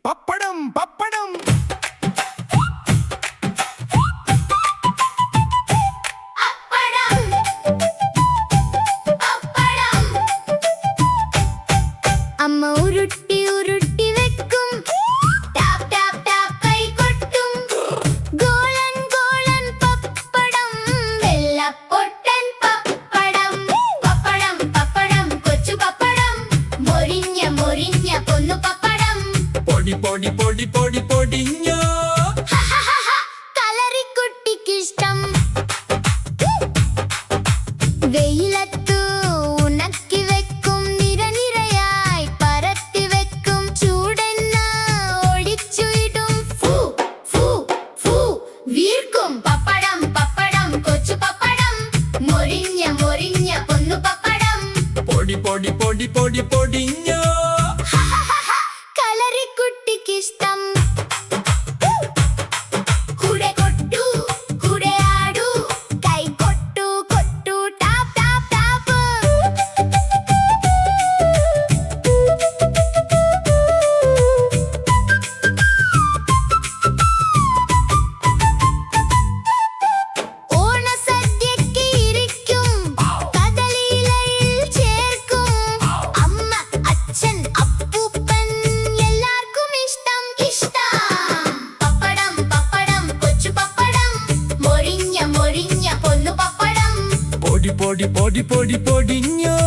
പപ്പടം പപ്പടം. അമ്മ ഉരുട്ടി ഉരുട്ടി വെക്കും, ടാപ് ടാപ് ടാപ് കൈ കൊട്ടും. ഗോളൻ ഗോളൻ പപ്പടം, വെള്ളപ്പൊട്ടൻ പപ്പടം. പപ്പടം പപ്പടം കൊച്ചു പപ്പടം, മൊരിഞ്ഞ മൊരിഞ്ഞ പൊന്നു പപ്പടം. പൊടി പൊടി പൊടി പൊടി പൊടിഞ്ഞോ. കളറിക്കുട്ടിക്കിഷ്ടം. വെയിലത്തു ഉണക്കി വെക്കും, നിര നിരയായി പരത്തി വെക്കും. ചൂടെണ്ണ ഒഴിച്ചുയിടും, ഫൂ ഫൂ ഫൂ വീർക്കും. പപ്പടം പപ്പടം കൊച്ചു പപ്പടം, മൊരിഞ്ഞ മൊരിഞ്ഞ പൊന്നു പപ്പടം. പൊടി പൊടി പൊടി പൊടി പൊടിഞ്ഞോ. കളറിക്കുട്ടിക്കിഷ്ടം. കൂടെ കൊട്ടു കൂടെ ആടു, കൈ കൊട്ടു കൊട്ടു ടാപ് ടാപ് ടാപ്. ഓണസദ്യക്ക് ഇരിക്കും, കദളിയിലയിൽ ചേർക്കും. അമ്മ അച്ഛൻ അപ്പൂപ്പൻ എല്ലാവർക്കും ഇഷ്ടം ഇഷ്ടം. പപ്പടം പപ്പടം കൊച്ചു പപ്പടം, മൊരിഞ്ഞ മൊരിഞ്ഞ പൊന്നു പപ്പടം. പൊടി പൊടി പൊടി പൊടി പൊടിഞ്ഞോ.